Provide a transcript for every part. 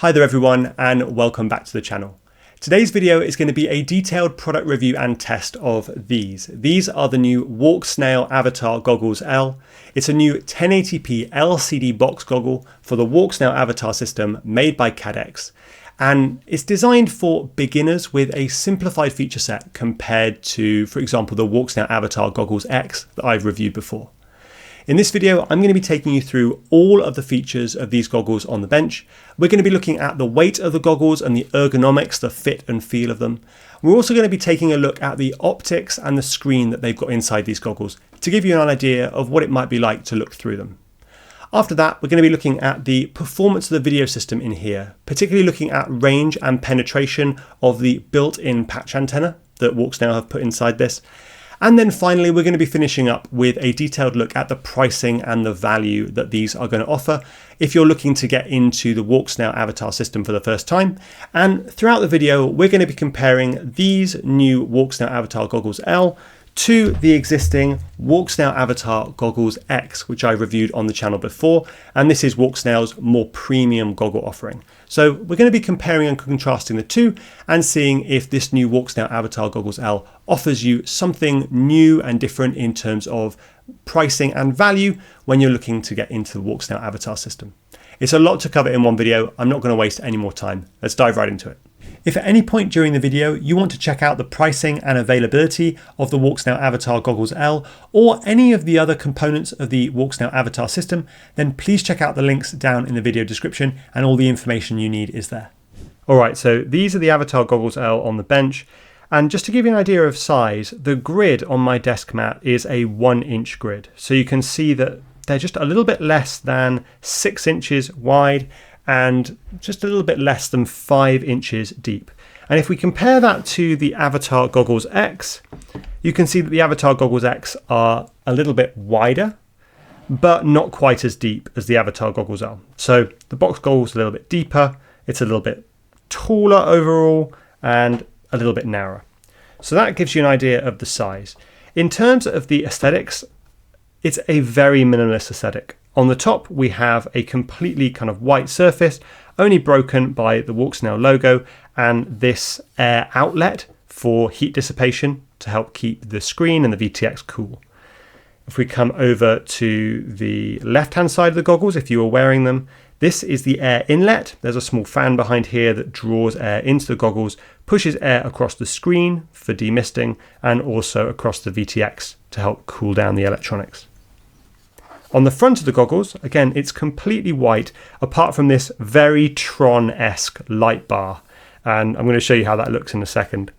Hi there everyone, and welcome back to the channel. Today's video is going to be a detailed product review and test of these. These are the new Walksnail Avatar Goggles L. It's a new 1080p LCD box goggle for the Walksnail Avatar system made by Cadex. And it's designed for beginners with a simplified feature set compared to, for example, the Walksnail Avatar Goggles X that I've reviewed before. In this video, I'm going to be taking you through all of the features of these goggles on the bench. We're going to be looking at the weight of the goggles and the ergonomics, the fit and feel of them. We're also going to be taking a look at the optics and the screen that they've got inside these goggles to give you an idea of what it might be like to look through them. After that, we're going to be looking at the performance of the video system in here, particularly looking at range and penetration of the built-in patch antenna that Walksnail have put inside this. And then finally, we're going to be finishing up with a detailed look at the pricing and the value that these are going to offer if you're looking to get into the Walksnail Avatar system for the first time. And throughout the video, we're going to be comparing these new Walksnail Avatar Goggles L to the existing Walksnail Avatar Goggles X, which I reviewed on the channel before. And this is Walksnail's more premium goggle offering. So we're going to be comparing and contrasting the two and seeing if this new Walksnail Avatar Goggles L offers you something new and different in terms of pricing and value when you're looking to get into the Walksnail Avatar system. It's a lot to cover in one video. I'm not going to waste any more time. Let's dive right into it. If at any point during the video you want to check out the pricing and availability of the Walksnail Avatar Goggles L or any of the other components of the Walksnail Avatar system, then please check out the links down in the video description and all the information you need is there. Alright, so these are the Avatar Goggles L on the bench, and just to give you an idea of size, the grid on my desk mat is a 1-inch grid. So you can see that they're just a little bit less than 6 inches wide and just a little bit less than 5 inches deep. And if we compare that to the Avatar Goggles X, you can see that the Avatar Goggles X are a little bit wider, but not quite as deep as the Avatar Goggles L. So the box goggle's a little bit deeper, it's a little bit taller overall, and a little bit narrower. So that gives you an idea of the size. In terms of the aesthetics, it's a very minimalist aesthetic. On the top, we have a completely kind of white surface, only broken by the Walksnail logo and this air outlet for heat dissipation to help keep the screen and the VTX cool. If we come over to the left-hand side of the goggles, if you are wearing them, this is the air inlet. There's a small fan behind here that draws air into the goggles, pushes air across the screen for demisting, and also across the VTX to help cool down the electronics. On the front of the goggles, again, it's completely white, apart from this very Tron-esque light bar. And I'm going to show you how that looks in a second.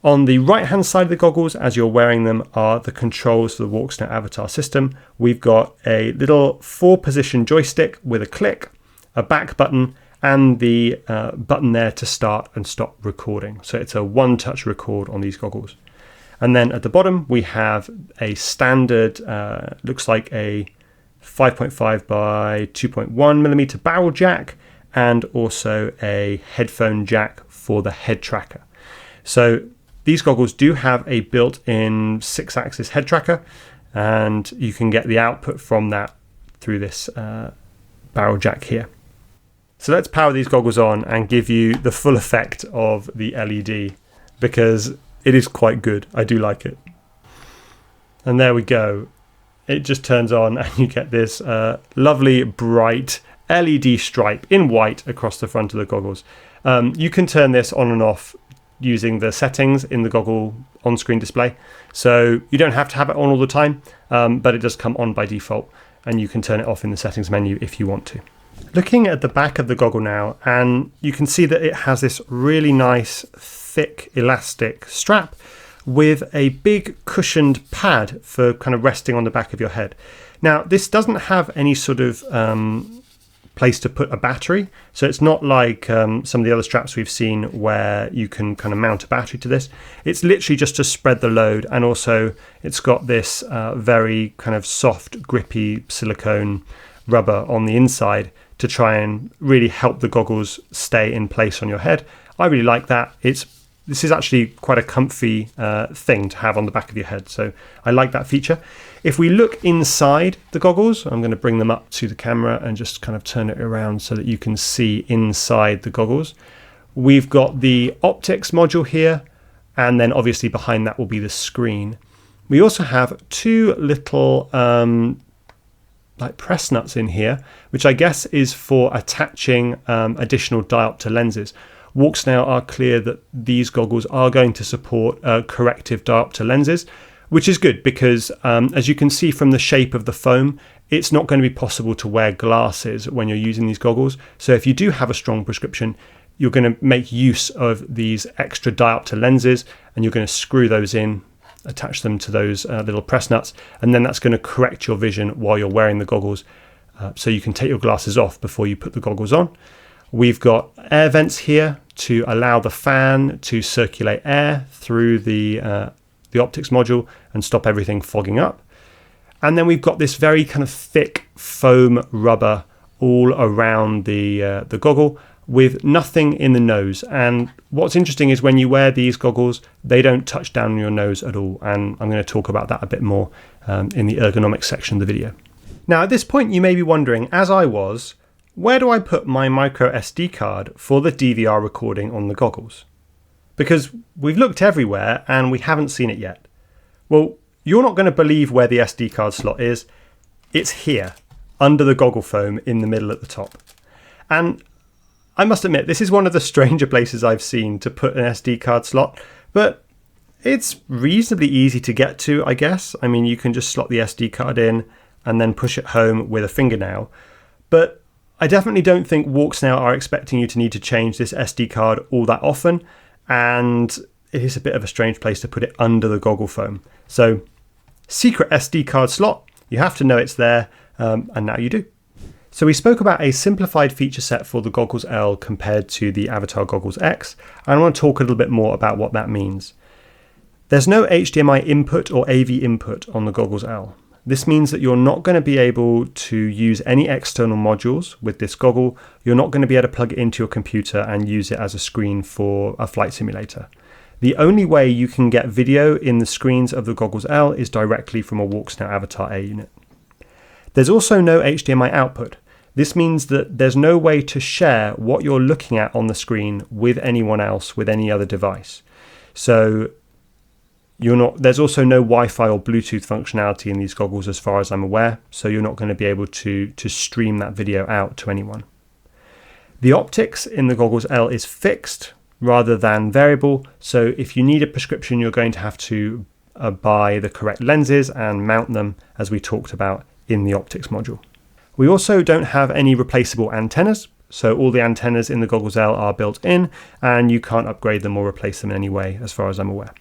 On the right-hand side of the goggles, as you're wearing them, are the controls for the Walksnail Avatar system. We've got a little 4-position joystick with a click, a back button, and the button there to start and stop recording. So it's a one-touch record on these goggles. And then at the bottom, we have a standard, looks like a 5.5 by 2.1 millimeter barrel jack, and also a headphone jack for the head tracker. So these goggles do have a built-in 6-axis head tracker, and you can get the output from that through this barrel jack here. So let's power these goggles on and give you the full effect of the LED, because it is quite good. I do like it. And there we go. It just turns on and you get this lovely bright LED stripe in white across the front of the goggles. You can turn this on and off using the settings in the goggle on-screen display. So you don't have to have it on all the time, but it does come on by default, and you can turn it off in the settings menu if you want to. Looking at the back of the goggle now, and you can see that it has this really nice thick elastic strap with a big cushioned pad for kind of resting on the back of your head. Now, this doesn't have any sort of place to put a battery, so it's not like some of the other straps we've seen where you can kind of mount a battery to this. It's literally just to spread the load, and also it's got this very kind of soft, grippy silicone rubber on the inside to try and really help the goggles stay in place on your head. I really like that. It's this is actually quite a comfy thing to have on the back of your head. So I like that feature. If we look inside the goggles, I'm going to bring them up to the camera and just kind of turn it around so that you can see inside the goggles. We've got the optics module here, and then obviously behind that will be the screen. We also have two little like press nuts in here, which I guess is for attaching additional diopter lenses. Walksnail are clear that these goggles are going to support corrective diopter lenses, which is good because as you can see from the shape of the foam, it's not going to be possible to wear glasses when you're using these goggles. So if you do have a strong prescription, you're going to make use of these extra diopter lenses, and you're going to screw those in, attach them to those little press nuts, and then that's going to correct your vision while you're wearing the goggles, so you can take your glasses off before you put the goggles on. We've got air vents here to allow the fan to circulate air through the optics module and stop everything fogging up. And then we've got this very kind of thick foam rubber all around the goggle with nothing in the nose. And what's interesting is when you wear these goggles, they don't touch down on your nose at all. And I'm going to talk about that a bit more in the ergonomics section of the video. Now, at this point, you may be wondering, as I was, where do I put my MicroSD card for the DVR recording on the goggles? Because we've looked everywhere and we haven't seen it yet. Well, you're not going to believe where the SD card slot is. It's here, under the goggle foam in the middle at the top. And I must admit, this is one of the stranger places I've seen to put an SD card slot, but it's reasonably easy to get to, I guess. I mean, you can just slot the SD card in and then push it home with a fingernail. But I definitely don't think Walksnail are expecting you to need to change this SD card all that often, and it is a bit of a strange place to put it under the goggle foam. So, secret SD card slot, you have to know it's there, and now you do. So we spoke about a simplified feature set for the Goggles L compared to the Avatar Goggles X, and I want to talk a little bit more about what that means. There's no HDMI input or AV input on the Goggles L. This means that you're not going to be able to use any external modules with this goggle. You're not going to be able to plug it into your computer and use it as a screen for a flight simulator. The only way you can get video in the screens of the Goggles L is directly from a Walksnail Avatar A unit. There's also no HDMI output. This means that there's no way to share what you're looking at on the screen with anyone else, with any other device. So there's also no Wi-Fi or Bluetooth functionality in these goggles as far as I'm aware, so you're not going to be able to stream that video out to anyone. The optics in the Goggles L is fixed rather than variable, so if you need a prescription, you're going to have to buy the correct lenses and mount them, as we talked about in the optics module. We also don't have any replaceable antennas, so all the antennas in the Goggles L are built in, and you can't upgrade them or replace them in any way, as far as I'm aware,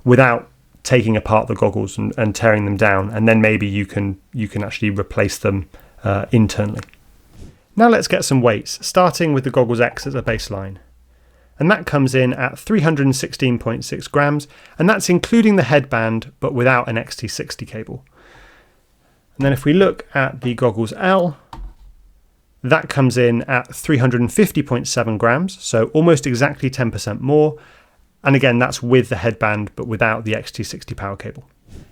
without taking apart the goggles and tearing them down, and then maybe you can actually replace them internally. Now let's get some weights, starting with the Goggles X as a baseline. And that comes in at 316.6 grams, and that's including the headband, but without an XT60 cable. And then if we look at the Goggles L, that comes in at 350.7 grams, so almost exactly 10% more. And again, that's with the headband, but without the XT60 power cable.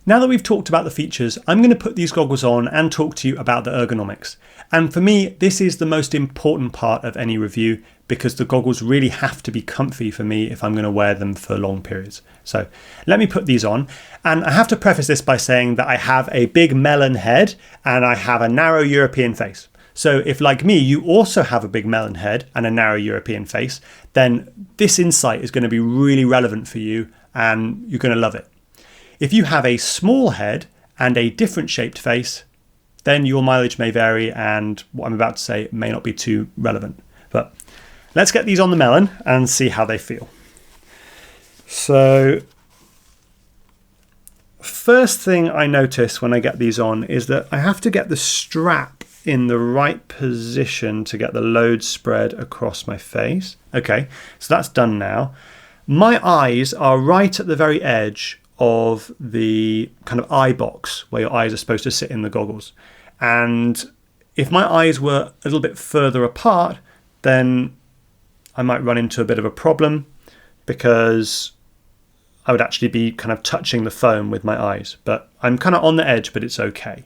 Now that we've talked about the features, I'm going to put these goggles on and talk to you about the ergonomics. And for me, this is the most important part of any review, because the goggles really have to be comfy for me if I'm going to wear them for long periods. So let me put these on. And I have to preface this by saying that I have a big melon head and I have a narrow European face. So if, like me, you also have a big melon head and a narrow European face, then this insight is going to be really relevant for you and you're going to love it. If you have a small head and a different shaped face, then your mileage may vary and what I'm about to say may not be too relevant. But let's get these on the melon and see how they feel. So first thing I notice when I get these on is that I have to get the strap in the right position to get the load spread across my face. Okay, so that's done now. My eyes are right at the very edge of the kind of eye box where your eyes are supposed to sit in the goggles. And if my eyes were a little bit further apart, then I might run into a bit of a problem. because I would actually be kind of touching the foam with my eyes. But I'm kind of on the edge, but it's okay.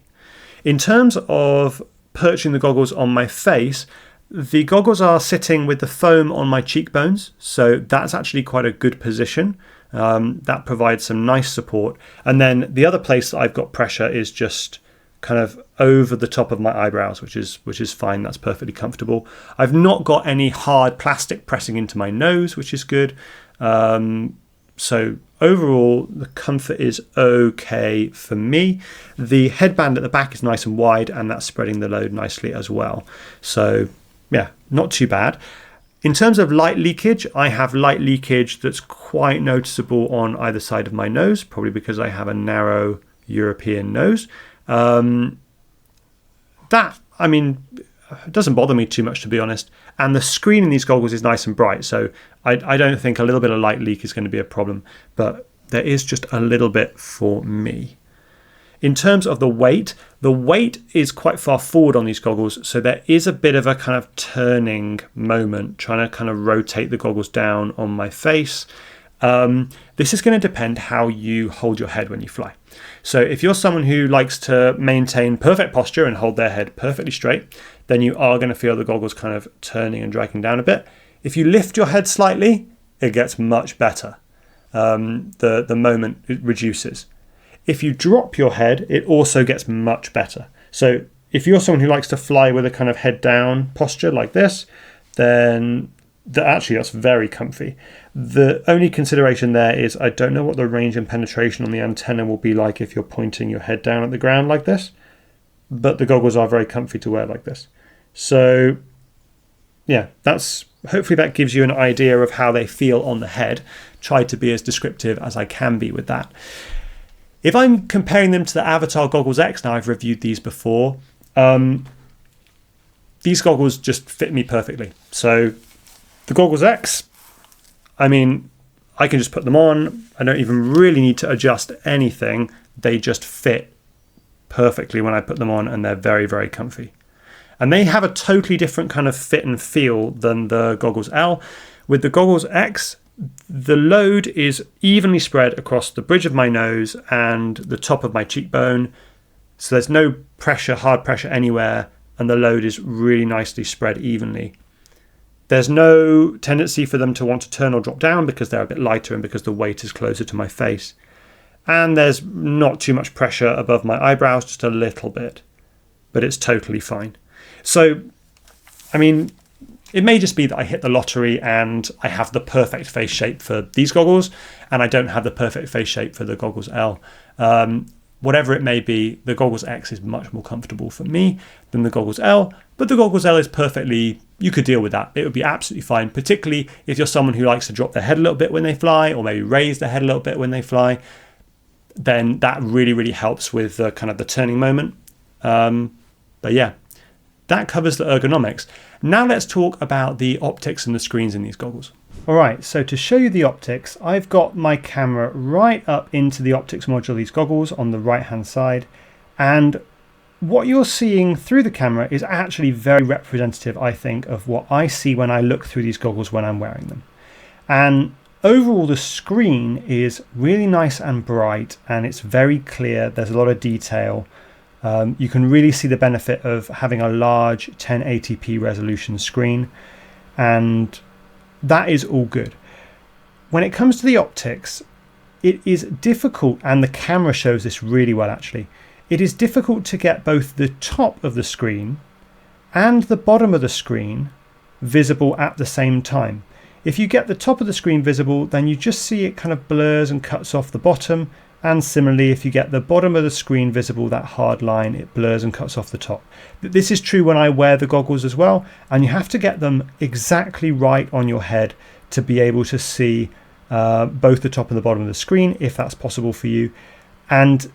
In terms of perching the goggles on my face, the goggles are sitting with the foam on my cheekbones, so that's actually quite a good position. That provides some nice support. And then the other place that I've got pressure is just kind of over the top of my eyebrows, which is fine. That's perfectly comfortable. I've not got any hard plastic pressing into my nose, which is good. So overall, the comfort is okay for me. The headband at the back is nice and wide, and that's spreading the load nicely as well. So yeah, not too bad. In terms of light leakage, I have light leakage that's quite noticeable on either side of my nose, probably because I have a narrow European nose. It doesn't bother me too much, to be honest. And the screen in these goggles is nice and bright, so I don't think a little bit of light leak is going to be a problem, but there is just a little bit for me. In terms of the weight is quite far forward on these goggles, so there is a bit of a kind of turning moment, trying to kind of rotate the goggles down on my face. This is going to depend how you hold your head when you fly. So if you're someone who likes to maintain perfect posture and hold their head perfectly straight, then you are going to feel the goggles kind of turning and dragging down a bit. If you lift your head slightly, it gets much better. The moment it reduces. If you drop your head, it also gets much better. So if you're someone who likes to fly with a kind of head down posture like this, then that's very comfy. The only consideration there is I don't know what the range and penetration on the antenna will be like if you're pointing your head down at the ground like this, but the goggles are very comfy to wear like this. So yeah, hopefully that gives you an idea of how they feel on the head. Try to be as descriptive as I can be with that. If I'm comparing them to the Avatar Goggles X, now I've reviewed these before, these goggles just fit me perfectly. So the Goggles X, I can just put them on. I don't even really need to adjust anything. They just fit perfectly when I put them on, and they're very, very comfy. And they have a totally different kind of fit and feel than the Goggles L. With the Goggles X, the load is evenly spread across the bridge of my nose and the top of my cheekbone. So there's no pressure, hard pressure anywhere, and the load is really nicely spread evenly. There's no tendency for them to want to turn or drop down because they're a bit lighter and because the weight is closer to my face. And there's not too much pressure above my eyebrows, just a little bit, but it's totally fine. So, it may just be that I hit the lottery and I have the perfect face shape for these goggles and I don't have the perfect face shape for the Goggles L. Whatever it may be, the Goggles X is much more comfortable for me than the Goggles L, but the Goggles L is perfectly, you could deal with that. It would be absolutely fine, particularly if you're someone who likes to drop their head a little bit when they fly, or maybe raise their head a little bit when they fly. Then that really, really helps with the kind of the turning moment. But yeah, that covers the ergonomics. Now let's talk about the optics and the screens in these goggles. All right, so to show you the optics, I've got my camera right up into the optics module of these goggles on the right-hand side. And what you're seeing through the camera is actually very representative, I think, of what I see when I look through these goggles when I'm wearing them. And overall, the screen is really nice and bright, and it's very clear. There's a lot of detail. You can really see the benefit of having a large 1080p resolution screen, and that is all good. When it comes to the optics, it is difficult, and the camera shows this really well actually. It is difficult to get both the top of the screen and the bottom of the screen visible at the same time. If you get the top of the screen visible, then you just see it kind of blurs and cuts off the bottom. And similarly, if you get the bottom of the screen visible, that hard line, it blurs and cuts off the top. This is true when I wear the goggles as well, and you have to get them exactly right on your head to be able to see both the top and the bottom of the screen, if that's possible for you. And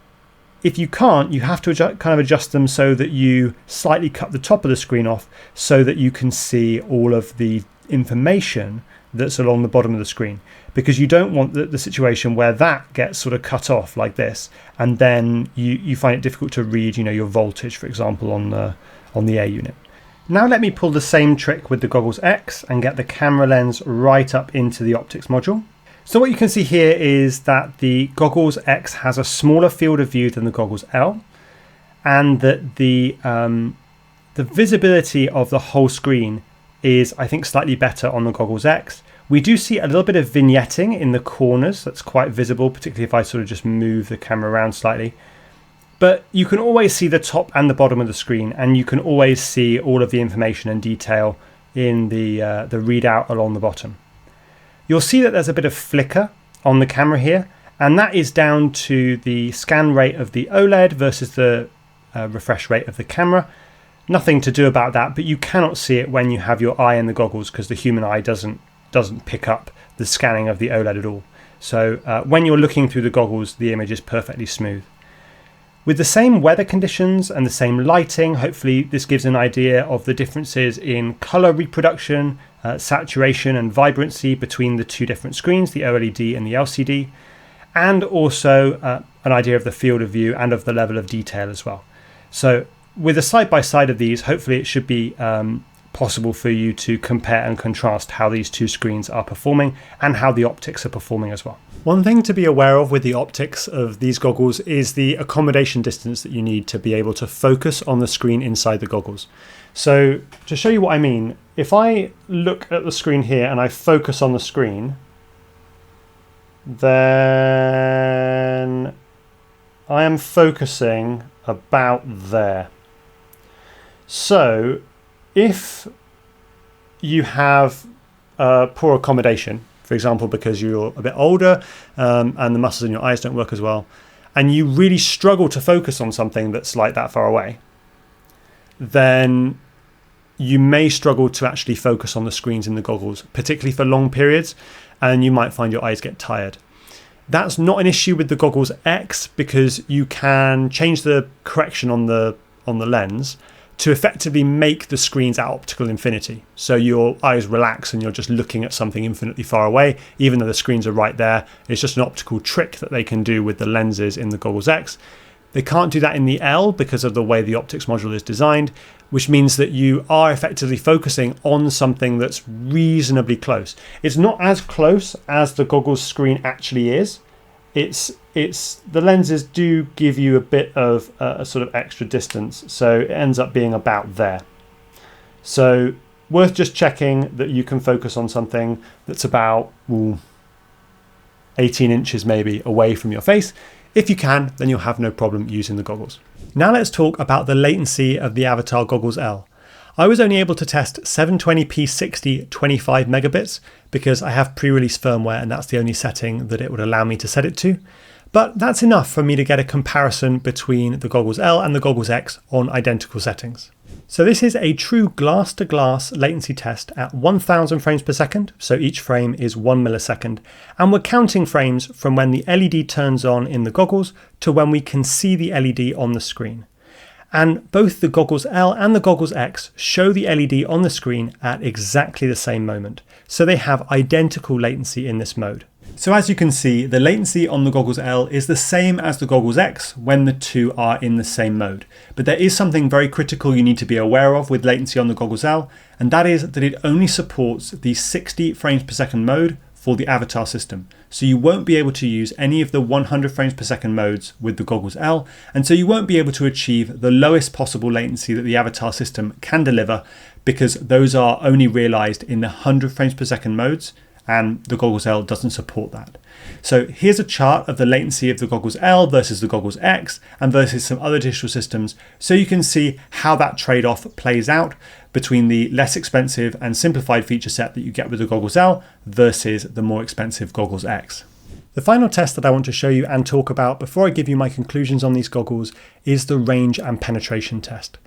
if you can't, you have to kind of adjust them so that you slightly cut the top of the screen off so that you can see all of the information that's along the bottom of the screen, because you don't want the situation where that gets sort of cut off like this, and then you find it difficult to read, your voltage, for example, on the air unit. Now let me pull the same trick with the Goggles X and get the camera lens right up into the optics module. So what you can see here is that the Goggles X has a smaller field of view than the Goggles L, and that the visibility of the whole screen is, I think, slightly better on the Goggles X. We do see a little bit of vignetting in the corners that's quite visible, particularly if I sort of just move the camera around slightly. But you can always see the top and the bottom of the screen, and you can always see all of the information and detail in the readout along the bottom. You'll see that there's a bit of flicker on the camera here, and that is down to the scan rate of the OLED versus the refresh rate of the camera. Nothing to do about that, but you cannot see it when you have your eye in the goggles because the human eye doesn't pick up the scanning of the OLED at all. So when you're looking through the goggles, the image is perfectly smooth. With the same weather conditions and the same lighting, hopefully this gives an idea of the differences in color reproduction, saturation and vibrancy between the two different screens, the OLED and the LCD, and also an idea of the field of view and of the level of detail as well. So with a side-by-side of these, hopefully it should be possible for you to compare and contrast how these two screens are performing and how the optics are performing as well. One thing to be aware of with the optics of these goggles is the accommodation distance that you need to be able to focus on the screen inside the goggles. So to show you what I mean, if I look at the screen here and I focus on the screen, then I am focusing about there. So if you have poor accommodation, for example, because you're a bit older and the muscles in your eyes don't work as well, and you really struggle to focus on something that's like that far away, then you may struggle to actually focus on the screens in the goggles, particularly for long periods, and you might find your eyes get tired. That's not an issue with the Goggles X because you can change the correction on the lens to effectively make the screens at optical infinity. So your eyes relax and you're just looking at something infinitely far away, even though the screens are right there. It's just an optical trick that they can do with the lenses in the Goggles X. They can't do that in the L because of the way the optics module is designed, which means that you are effectively focusing on something that's reasonably close. It's not as close as the goggles screen actually is. The lenses do give you a bit of a sort of extra distance, so it ends up being about there. So worth just checking that you can focus on something that's about 18 inches maybe away from your face. If you can, then you'll have no problem using the goggles. Now let's talk about the latency of the Avatar Goggles L. I was only able to test 720p 60 25 megabits because I have pre-release firmware and that's the only setting that it would allow me to set it to. But that's enough for me to get a comparison between the Goggles L and the Goggles X on identical settings. So this is a true glass-to-glass latency test at 1000 frames per second, so each frame is 1 millisecond, and we're counting frames from when the LED turns on in the goggles to when we can see the LED on the screen. And both the Goggles L and the Goggles X show the LED on the screen at exactly the same moment, so they have identical latency in this mode. So as you can see, the latency on the Goggles L is the same as the Goggles X when the two are in the same mode. But there is something very critical you need to be aware of with latency on the Goggles L, and that is that it only supports the 60 frames per second mode for the Avatar system. So you won't be able to use any of the 100 frames per second modes with the Goggles L, and so you won't be able to achieve the lowest possible latency that the Avatar system can deliver because those are only realized in the 100 frames per second modes, and the Goggles L doesn't support that. So here's a chart of the latency of the Goggles L versus the Goggles X and versus some other digital systems, so you can see how that trade-off plays out between the less expensive and simplified feature set that you get with the Goggles L versus the more expensive Goggles X. The final test that I want to show you and talk about before I give you my conclusions on these goggles is the range and penetration test.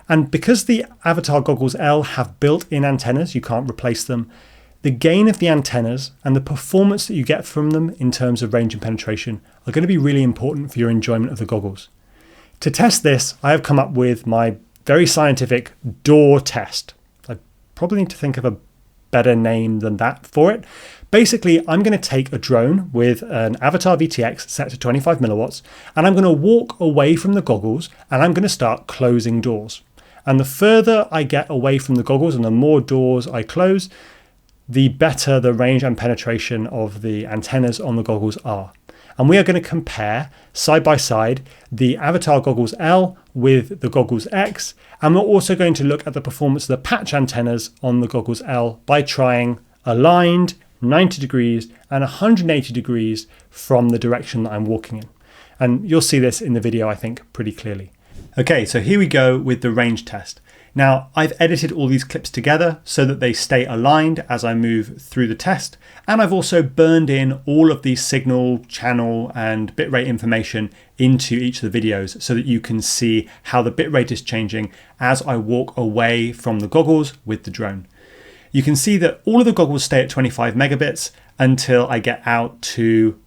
And because the Avatar Goggles L have built-in antennas, you can't replace them, the gain of the antennas and the performance that you get from them in terms of range and penetration are going to be really important for your enjoyment of the goggles. To test this, I have come up with my very scientific door test. I probably need to think of a better name than that for it. Basically, I'm going to take a drone with an Avatar VTX set to 25 milliwatts, and I'm going to walk away from the goggles and I'm going to start closing doors. And the further I get away from the goggles and the more doors I close, the better the range and penetration of the antennas on the goggles are. And we are going to compare side by side the Avatar Goggles L with the Goggles X. And we're also going to look at the performance of the patch antennas on the Goggles L by trying aligned, 90 degrees and 180 degrees from the direction that I'm walking in. And you'll see this in the video, I think, pretty clearly. Okay, so here we go with the range test. Now, I've edited all these clips together so that they stay aligned as I move through the test. And I've also burned in all of the signal, channel, and bitrate information into each of the videos so that you can see how the bitrate is changing as I walk away from the goggles with the drone. You can see that all of the goggles stay at 25 megabits until I get out to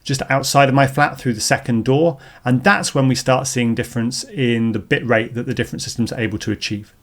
just outside of my flat through the second door, and that's when we start seeing difference in the bit rate that the different systems are able to achieve.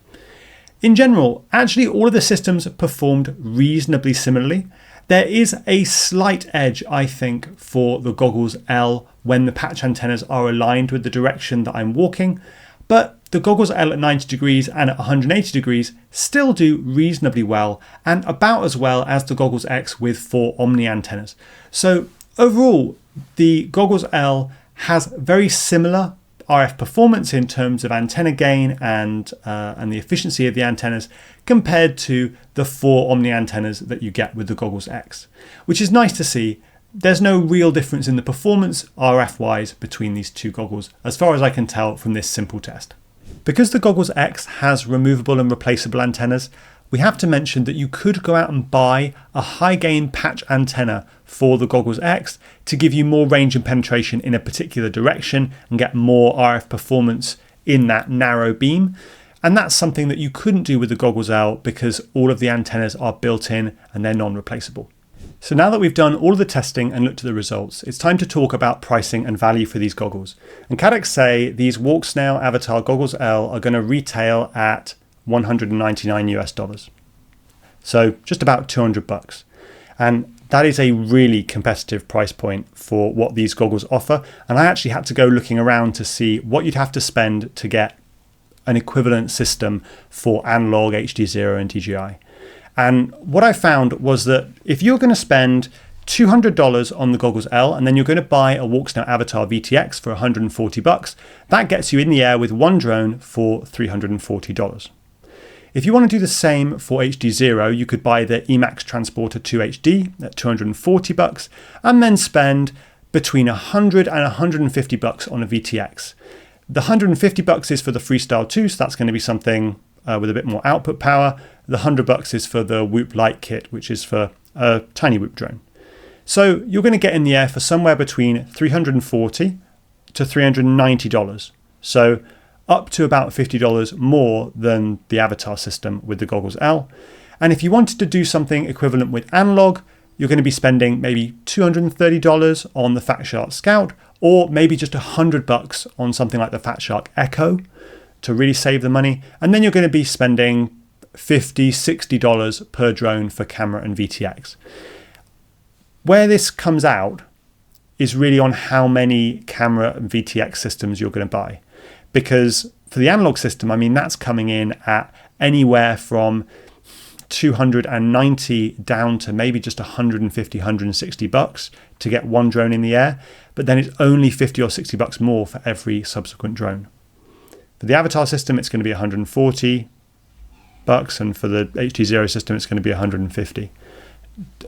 In general, actually all of the systems performed reasonably similarly. There is a slight edge, I think, for the Goggles L when the patch antennas are aligned with the direction that I'm walking, but the Goggles L at 90 degrees and at 180 degrees still do reasonably well, and about as well as the Goggles X with 4 Omni antennas. So overall, the Goggles L has very similar RF performance in terms of antenna gain and the efficiency of the antennas compared to the 4 Omni antennas that you get with the Goggles X, which is nice to see. There's no real difference in the performance RF-wise between these two goggles, as far as I can tell from this simple test. Because the Goggles X has removable and replaceable antennas, we have to mention that you could go out and buy a high gain patch antenna for the Goggles X to give you more range and penetration in a particular direction and get more RF performance in that narrow beam. And that's something that you couldn't do with the Goggles L because all of the antennas are built in and they're non-replaceable. So now that we've done all of the testing and looked at the results, it's time to talk about pricing and value for these goggles. And Cadex say these Walksnail Avatar Goggles L are going to retail at $199 US. So just about 200 bucks. And that is a really competitive price point for what these goggles offer. And I actually had to go looking around to see what you'd have to spend to get an equivalent system for analog, HDZero and DJI. And what I found was that if you're going to spend $200 on the Goggles L and then you're going to buy a Walksnail Avatar VTX for 140 bucks, that gets you in the air with one drone for $340. If you want to do the same for HDZero, you could buy the Emax Transporter 2 HD at 240 bucks and then spend between 100 and 150 bucks on a VTX. The 150 bucks is for the Freestyle 2, so that's going to be something with a bit more output power. The 100 bucks is for the Whoop Light kit, which is for a tiny Whoop drone. So you're going to get in the air for somewhere between $340 to $390. So up to about $50 more than the Avatar system with the Goggles L. And if you wanted to do something equivalent with analog, you're going to be spending maybe $230 on the Fat Shark Scout, or maybe just 100 bucks on something like the Fat Shark Echo to really save the money. And then you're going to be spending $50, $60 per drone for camera and VTX. Where this comes out is really on how many camera and VTX systems you're going to buy. Because for the analog system, I mean, that's coming in at anywhere from 290 down to maybe just 150, 160 bucks to get one drone in the air. But then it's only 50 or 60 bucks more for every subsequent drone. For the Avatar system, it's going to be 140 bucks, and for the HDZero system, it's going to be 150.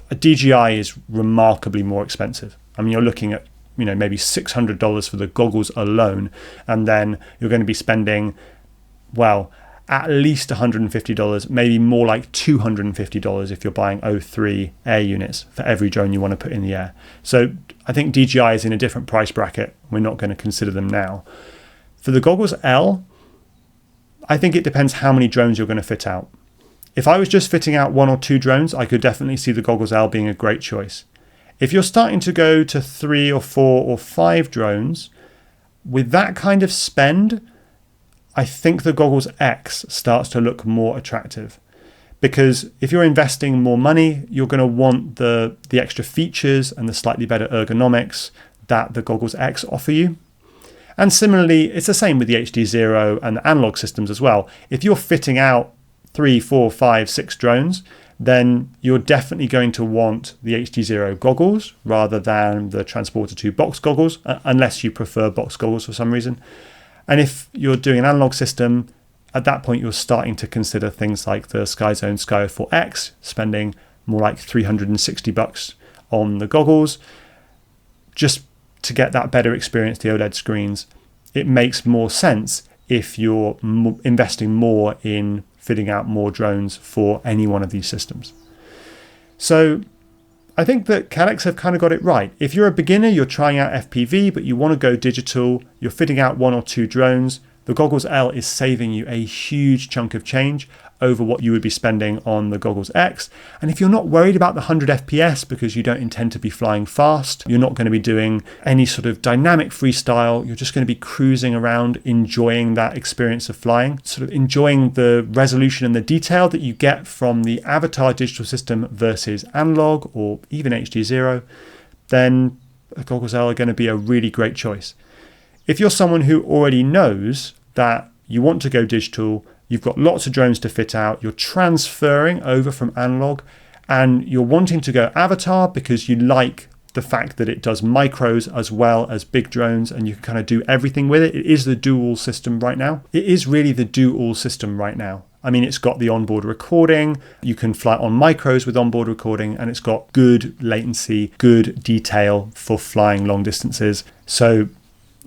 A DJI is remarkably more expensive. I mean, you're looking at maybe $600 for the goggles alone, and then you're going to be spending, well, at least $150, maybe more like $250 if you're buying O3 air units for every drone you want to put in the air. So I think DJI is in a different price bracket. We're not going to consider them now. For the Goggles L, I think it depends how many drones you're going to fit out. If I was just fitting out 1 or 2 drones, I could definitely see the Goggles L being a great choice. If you're starting to go to 3 or 4 or 5 drones, with that kind of spend, I think the Goggles X starts to look more attractive. Because if you're investing more money, you're going to want the extra features and the slightly better ergonomics that the Goggles X offer you. And similarly, it's the same with the HDZero and the analog systems as well. If you're fitting out 3, 4, 5, 6 drones, then you're definitely going to want the HDZero goggles rather than the Transporter 2 box goggles, unless you prefer box goggles for some reason. And if you're doing an analog system, at that point you're starting to consider things like the SkyZone Sky 4X, spending more like $360 on the goggles. Just to get that better experience, the OLED screens, it makes more sense if you're investing more in fitting out more drones for any one of these systems. So I think that Caddx have kind of got it right. If you're a beginner, you're trying out FPV, but you want to go digital, you're fitting out 1 or 2 drones, the Goggles L is saving you a huge chunk of change over what you would be spending on the Goggles X. And if you're not worried about the 100 FPS because you don't intend to be flying fast, you're not going to be doing any sort of dynamic freestyle, you're just going to be cruising around, enjoying that experience of flying, sort of enjoying the resolution and the detail that you get from the Avatar digital system versus analog or even HDZero, then the Goggles L are going to be a really great choice. If you're someone who already knows that you want to go digital, you've got lots of drones to fit out, you're transferring over from analog, and you're wanting to go Avatar because you like the fact that it does micros as well as big drones and you can kind of do everything with it. It is the dual system right now. It is really the do-all system right now. I mean, it's got the onboard recording, you can fly on micros with onboard recording, and it's got good latency, good detail for flying long distances. So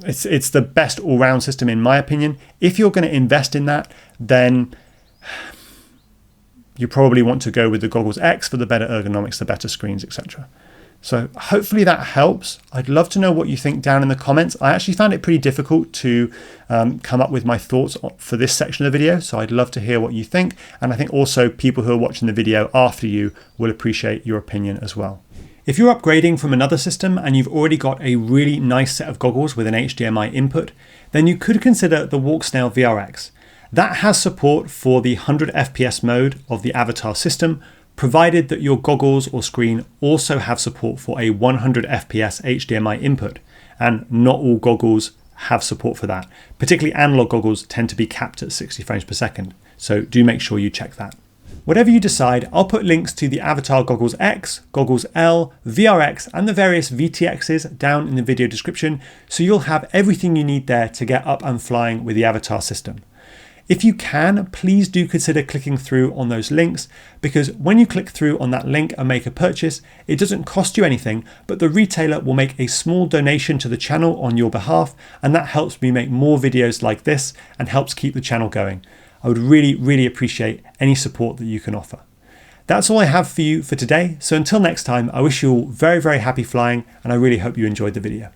it's the best all-round system in my opinion. If you're going to invest in that, then you probably want to go with the Goggles X for the better ergonomics, the better screens, etc. So hopefully that helps. I'd love to know what you think down in the comments. I actually found it pretty difficult to come up with my thoughts for this section of the video, so I'd love to hear what you think. And I think also people who are watching the video after you will appreciate your opinion as well. If you're upgrading from another system and you've already got a really nice set of goggles with an HDMI input, then you could consider the Walksnail VRX. That has support for the 100 FPS mode of the Avatar system, provided that your goggles or screen also have support for a 100 FPS HDMI input. And not all goggles have support for that. Particularly analog goggles tend to be capped at 60 frames per second. So do make sure you check that. Whatever you decide, I'll put links to the Avatar Goggles X, Goggles L, VRX, and the various VTXs down in the video description, so you'll have everything you need there to get up and flying with the Avatar system. If you can, please do consider clicking through on those links, because when you click through on that link and make a purchase, it doesn't cost you anything, but the retailer will make a small donation to the channel on your behalf, and that helps me make more videos like this and helps keep the channel going. I would really, really appreciate any support that you can offer. That's all I have for you for today. So until next time, I wish you all very, very happy flying, and I really hope you enjoyed the video.